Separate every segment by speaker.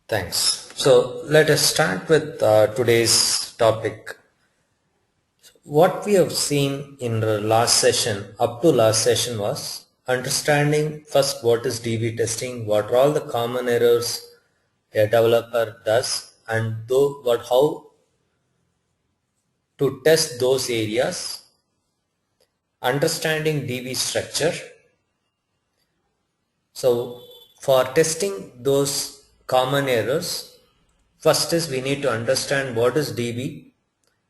Speaker 1: Thanks. So let us start with today's topic. What we have seen in the last session, up to last session, was understanding first what is DB testing, what are all the common errors a developer does, and how to test those areas, understanding DB structure. So for testing those common errors, first is we need to understand what is DB,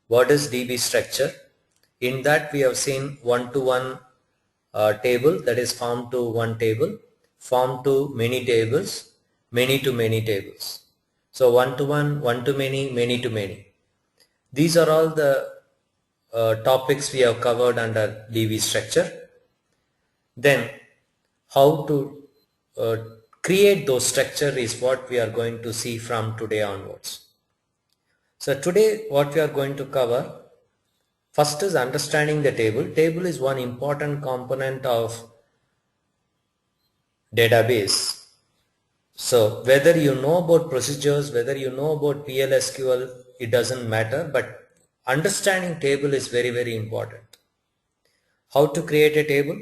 Speaker 1: what is DB structure. In that we have seen one-to-one table, that is form to one table, form to many tables, many to many tables. So one-to-one, one-to-many, many-to-many. These are all the topics we have covered under DB structure. Then how to uh, create those structure is what we are going to see from today onwards. So today what we are going to cover, first is understanding the table. Table is one important component of database. So whether you know about procedures, whether you know about PLSQL, it doesn't matter, but understanding table is very, very important. How to create a table?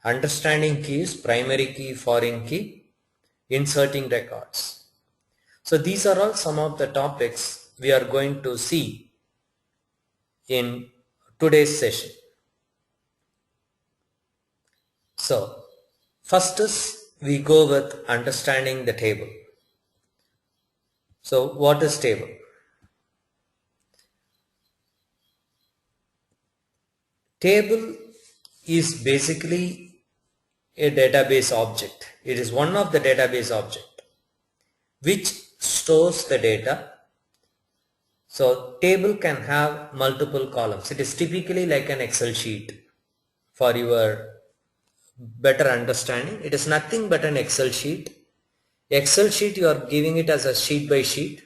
Speaker 1: Understanding keys, primary key, foreign key, inserting records. So these are all some of the topics we are going to see in today's session. So first is we go with understanding the table. So what is table? Table is basically a database object. It is one of the database object which stores the data. So table can have multiple columns. It is typically like an Excel sheet. For your better understanding, it is nothing but an Excel sheet. Excel sheet, you are giving it as a sheet by sheet,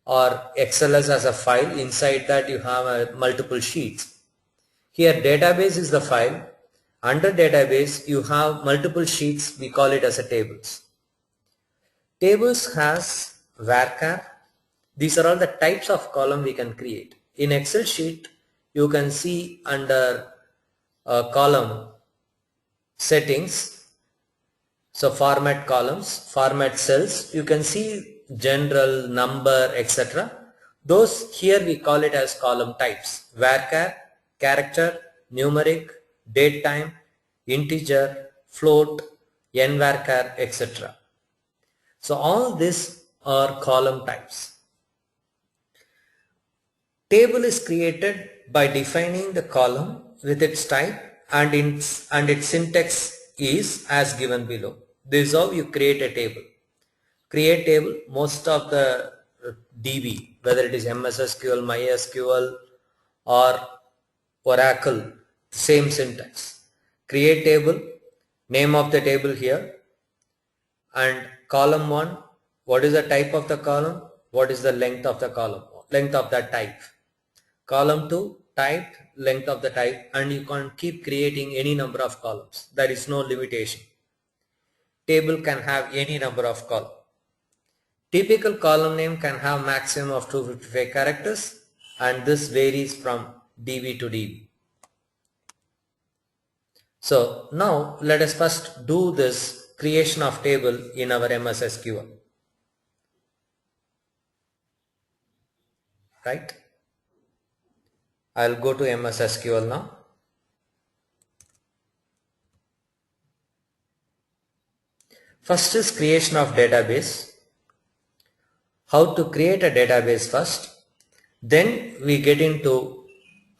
Speaker 1: or XLS as a file. Inside that you have multiple sheets. Here database is the file. Under database you have multiple sheets. We call it as a tables. Tables has varchar. These are all the types of column we can create. In Excel sheet you can see under column settings, so format columns, format cells, you can see general, number, etc. Those here we call it as column types: varchar, character, numeric, date time, integer, float, nvarchar, etc. So all these are column types. Table is created by defining the column with its type and its syntax is as given below. This is how you create a table. Create table, most of the DB, whether it is MS SQL, MySQL or Oracle, same syntax. Create table, name of the table here, and column 1, what is the type of the column, what is the length of the column, length of that type. Column 2, type, length of the type, and you can keep creating any number of columns. There is no limitation. Table can have any number of columns. Typical column name can have maximum of 255 characters, and this varies from DB to DB. So now let us first do this creation of table in our MS SQL. Right? I'll go to MS SQL now. First is creation of database. How to create a database first. Then we get into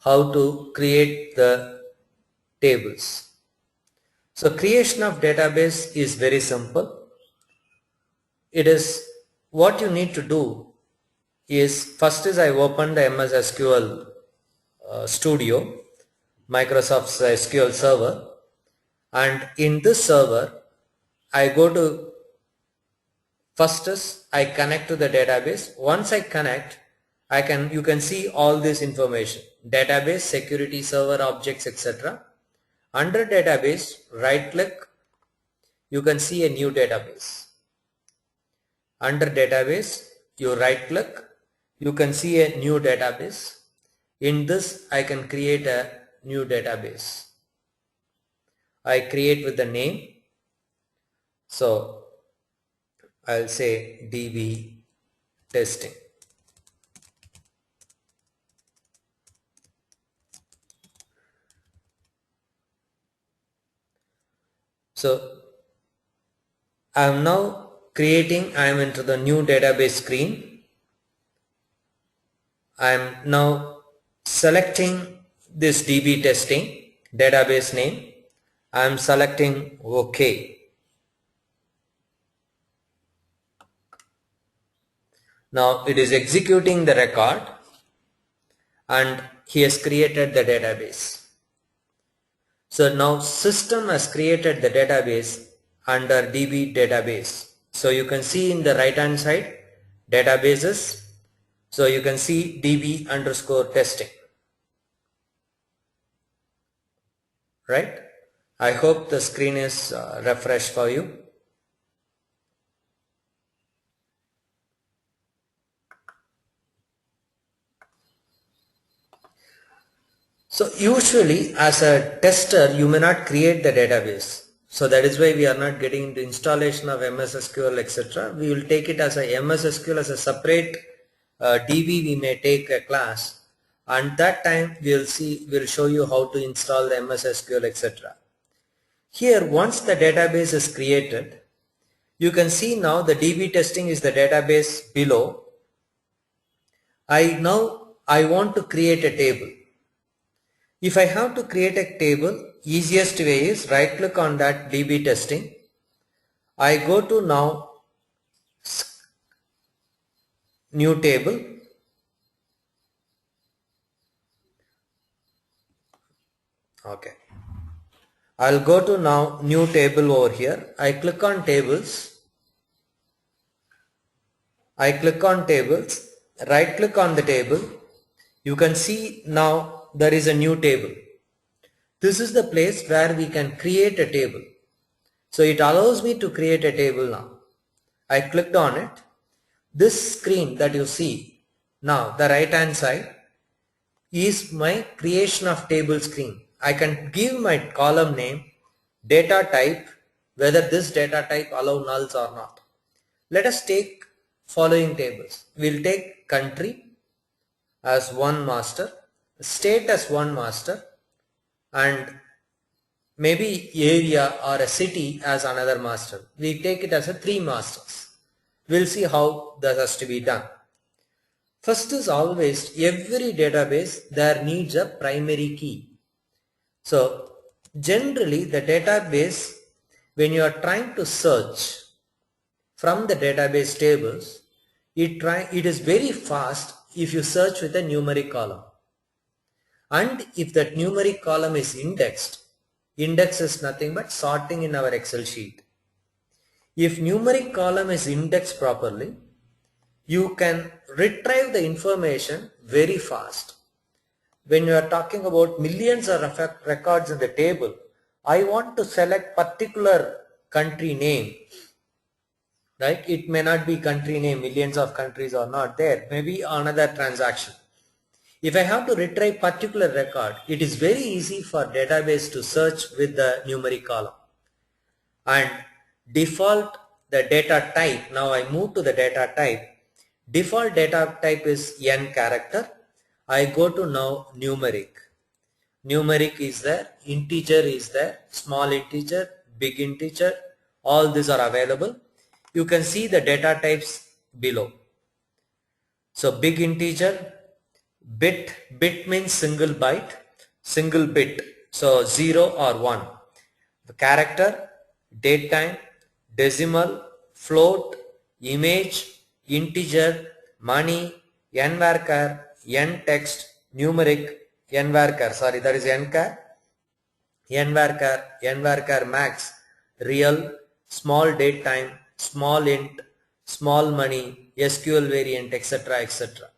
Speaker 1: how to create the tables. So creation of database is very simple. It is what you need to do is first is I open the MS SQL Studio, Microsoft SQL Server, and in this server I go to, first is I connect to the database. Once I connect, you can see all this information: database, security, server, objects, etc. Under database, right click, you can see a new database. Under database, you right click, you can see a new database. In this, I can create a new database. I create with the name. So I'll say DB testing. So I am now creating, I am into the new database screen. I am now selecting this DB testing database name. I am selecting OK. Now it is executing the record and he has created the database. So now system has created the database under DB database. So you can see in the right hand side databases. So you can see DB underscore testing. Right? I hope the screen is refreshed for you. So usually as a tester you may not create the database. So that is why we are not getting into installation of MS SQL etc. We will take it as a MS SQL as a separate DB. We may take a class and that time we'll show you how to install the MS SQL etc. Here once the database is created, you can see now the DB testing is the database below. I want to create a table. If I have to create a table, easiest way is right click on that DB testing. I go to now new table. Okay. I'll go to now new table over here. I click on tables. I click on tables. Right click on the table. You can see now there is a new table. This is the place where we can create a table. So it allows me to create a table now. I clicked on it. This screen that you see now, the right hand side, is my creation of table screen. I can give my column name, data type, whether this data type allow nulls or not. Let us take following tables. We'll take country as one master, state as one master, and maybe area or a city as another master. We take it as a 3 masters. We'll see how that has to be done. First is always every database there needs a primary key. So generally the database, when you are trying to search from the database tables, it is very fast if you search with a numeric column. And if that numeric column is indexed, index is nothing but sorting in our Excel sheet. If numeric column is indexed properly, you can retrieve the information very fast. When you are talking about millions of records in the table, I want to select particular country name, right? It may not be country name, millions of countries are not there, maybe another transaction. If I have to retrieve particular record, it is very easy for database to search with the numeric column. And default the data type, now I move to the data type. Default data type is n character. I go to now numeric. Numeric is there, integer is there, small integer, big integer, all these are available. You can see the data types below. So big integer, bit means single byte, single bit, so 0 or 1. The character, date time, decimal, float, image, integer, money, nvarchar, ntext, numeric, nvarchar, sorry, that is nchar, nvarchar max, real, small date time, small int, small money, SQL variant, etc., etc.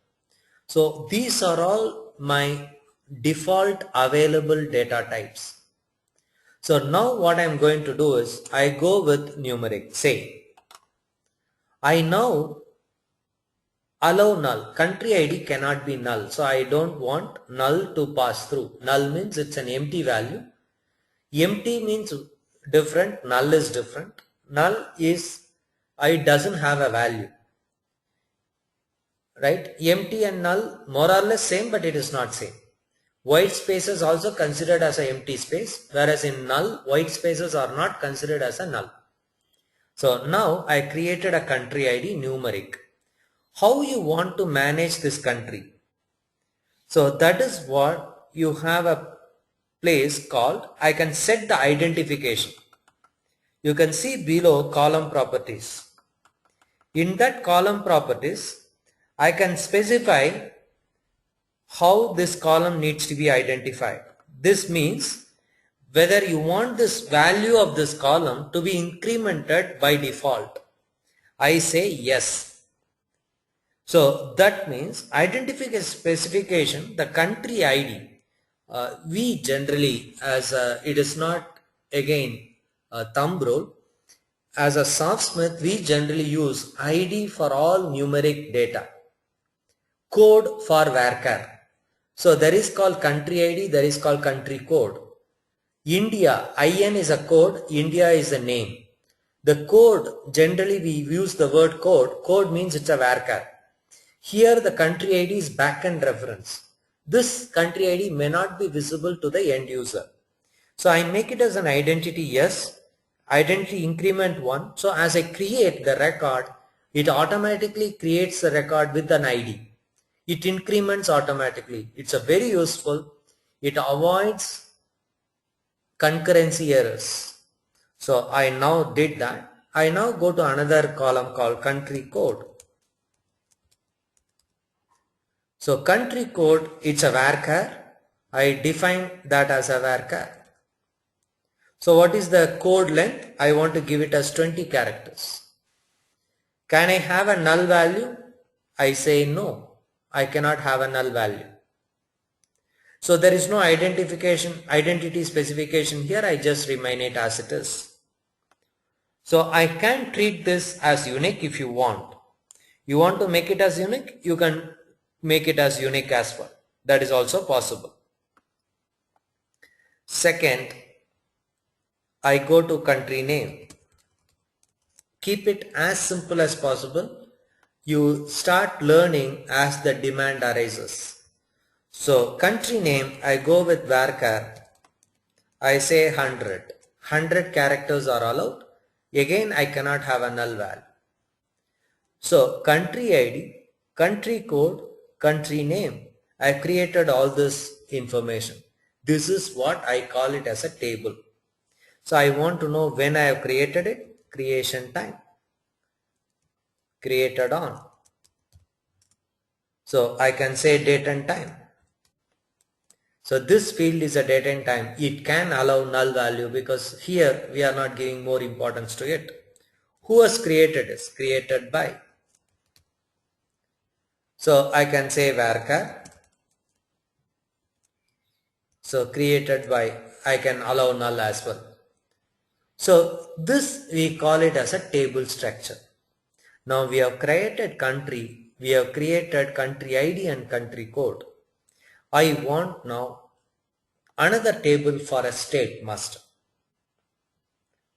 Speaker 1: So these are all my default available data types. So now what I am going to do is I go with numeric. Say I now allow null. Country ID cannot be null. So I don't want null to pass through. Null means it's an empty value. Empty means different. Null is different. Null is, it doesn't have a value. Right? Empty and null more or less same, but it is not same. White space is also considered as an empty space, whereas in null, white spaces are not considered as a null. So now I created a country ID numeric. How you want to manage this country? So that is what you have a place called, I can set the identification. You can see below column properties. In that column properties, I can specify how this column needs to be identified. This means whether you want this value of this column to be incremented by default. I say yes. So that means identification specification, the country ID. We generally, as it is not again a thumb rule, as a Softsmith we generally use ID for all numeric data, code for varchar. So there is called country ID, there is called country code. India, IN is a code, India is a name. The code, generally we use the word code. Code means it's a varchar. Here the country ID is backend reference. This country ID may not be visible to the end user. So I make it as an identity yes, identity increment 1. So as I create the record, it automatically creates the record with an ID. It increments automatically. It's a very useful. It avoids concurrency errors. So I now did that. I now go to another column called country code. So country code, it's a varchar. I define that as a varchar. So what is the code length? I want to give it as 20 characters. Can I have a null value? I say no. I cannot have a null value. So there is no identity specification here. I just remain it as it is. So I can treat this as unique if you want. You want to make it as unique? You can make it as unique as well. That is also possible. Second, I go to country name. Keep it as simple as possible. You start learning as the demand arises. So country name, I go with varchar. I say 100. 100 characters are allowed. Again, I cannot have a null value. So country ID, country code, country name. I created all this information. This is what I call it as a table. So I want to know when I have created it. Creation time. Created on. So I can say date and time. So this field is a date and time. It can allow null value because here we are not giving more importance to it. Who has created this? Created by. So I can say varchar. So created by, I can allow null as well. So this we call it as a table structure. Now we have created country, we have created country ID and country code. I want now another table for a state master.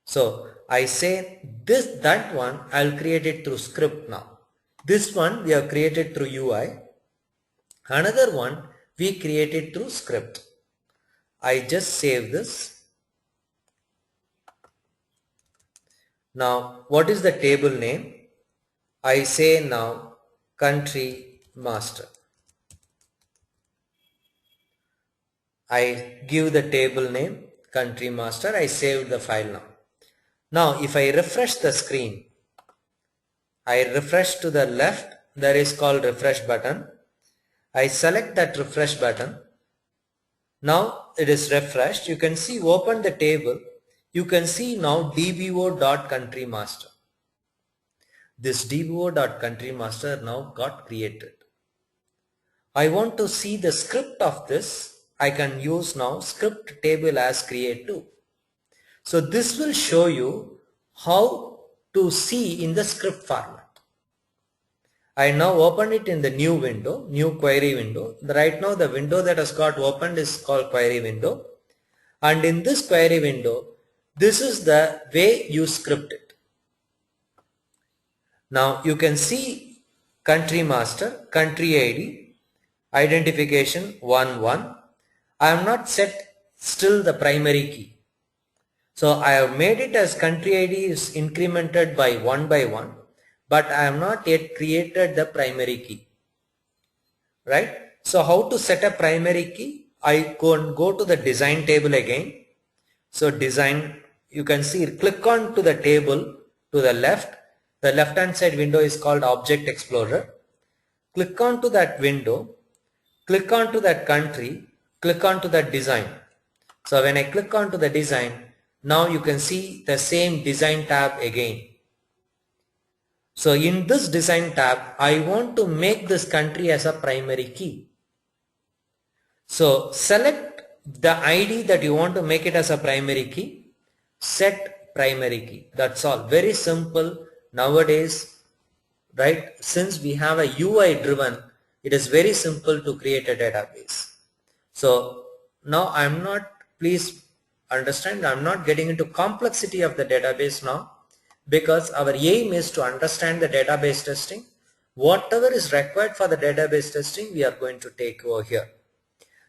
Speaker 1: So I say that one I'll create it through script now. This one we have created through UI. Another one we created through script. I just save this. Now what is the table name? I say now country master. I give the table name country master. I saved the file now. Now if I refresh the screen, I refresh to the left, there is called refresh button. I select that refresh button. Now it is refreshed. You can see open the table. You can see now dbo.countrymaster. This dbo.countrymaster now got created. I want to see the script of this. I can use now script table as create to. So this will show you how to see in the script format. I now open it in the new window, new query window. Right now the window that has got opened is called query window. And in this query window, this is the way you script it. Now you can see country master, country ID, identification 11. I have not set still the primary key. So I have made it as country ID is incremented by one, but I have not yet created the primary key. Right? So how to set a primary key? I go to the design table again. So design, you can see, click on to the table to the left. The left hand side window is called Object Explorer. Click on to that window, click on to that country, click on to that design. So when I click on to the design, now you can see the same design tab again. So in this design tab, I want to make this country as a primary key. So select the ID that you want to make it as a primary key, set primary key. That's all. Very simple nowadays, right? Since we have a UI driven, it is very simple to create a database. So now I'm not, please understand, I'm not getting into complexity of the database now, because our aim is to understand the database testing. Whatever is required for the database testing, we are going to take over here.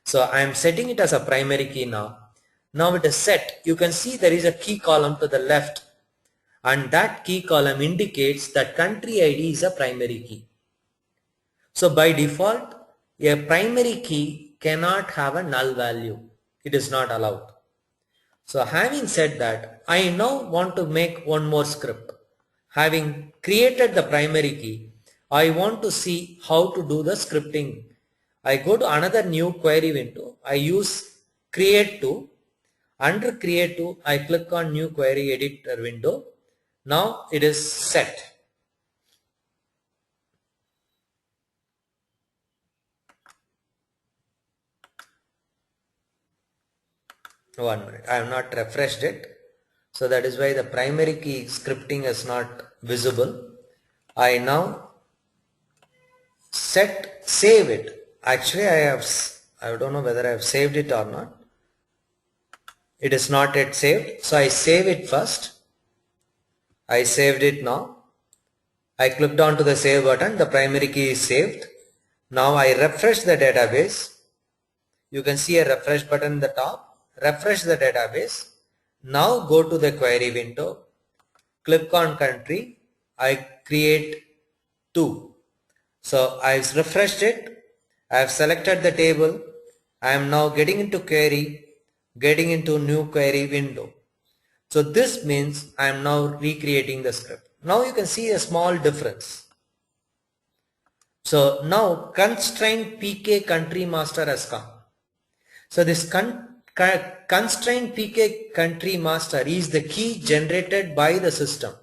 Speaker 1: So I am setting it as a primary key now. Now it is set. You can see there is a key column to the left, and that key column indicates that country ID is a primary key. So by default, a primary key cannot have a null value. It is not allowed. So having said that, I now want to make one more script. Having created the primary key, I want to see how to do the scripting. I go to another new query window. I use create to. Under create to, I click on new query editor window. Now it is set. One minute. I have not refreshed it. So that is why the primary key scripting is not visible. I now save it. Actually I don't know whether I have saved it or not. It is not yet saved. So I save it first. I saved it now. I clicked on to the save button. The primary key is saved. Now I refresh the database. You can see a refresh button in the top. Refresh the database. Now go to the query window. Click on country. I create 2. So I refreshed it. I have selected the table. I am now getting into query, getting into new query window. So this means I am now recreating the script. Now you can see a small difference. So now constraint PK country master has come. So this constraint PK country master is the key generated by the system.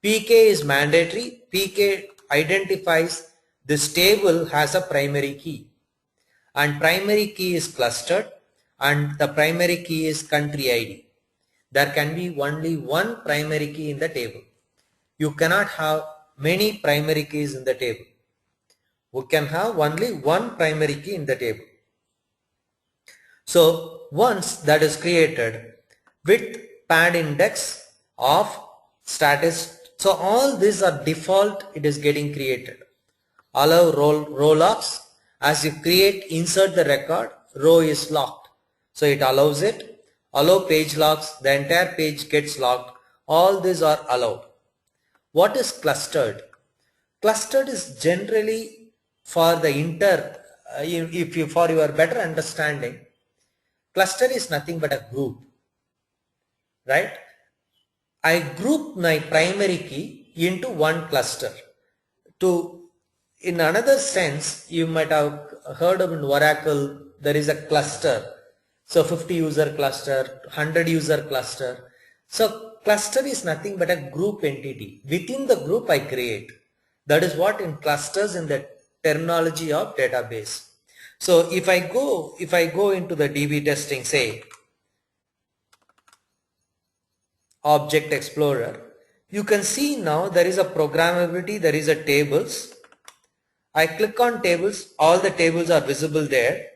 Speaker 1: PK is mandatory. PK identifies this table has a primary key, and primary key is clustered, and the primary key is country ID. There can be only one primary key in the table. You cannot have many primary keys in the table. We can have only one primary key in the table. So once that is created with pad index of status, so all these are default, it is getting created. Allow row locks. As you create, insert the record, row is locked. So it allows it. Allow page locks, the entire page gets locked. All these are allowed. What is clustered? Clustered is generally for the for your better understanding, cluster is nothing but a group, right? I group my primary key into one cluster. In another sense, you might have heard of in Oracle, there is a cluster. So 50 user cluster, 100 user cluster. So cluster is nothing but a group entity. Within the group I create. That is what in clusters in the terminology of database. So if I go into the DB testing, say Object Explorer, You can see now there is a programmability, there is a tables. I click on tables, all the tables are visible there.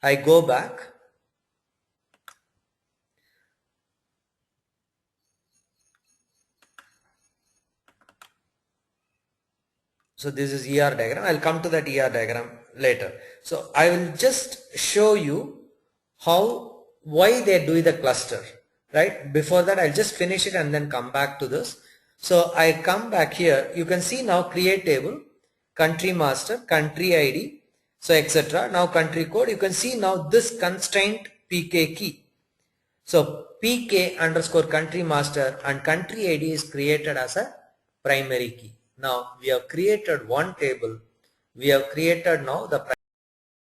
Speaker 1: I go back. So this is ER diagram. I'll come to that ER diagram later. So I will just show you why they do the cluster, right? Before that, I'll just finish it and then come back to this. So I come back here. You can see now create table, country master, country ID, so etc. Now country code. You can see now this constraint PK key. So PK underscore country master and country ID is created as a primary key. Now we have created one table. We have created now the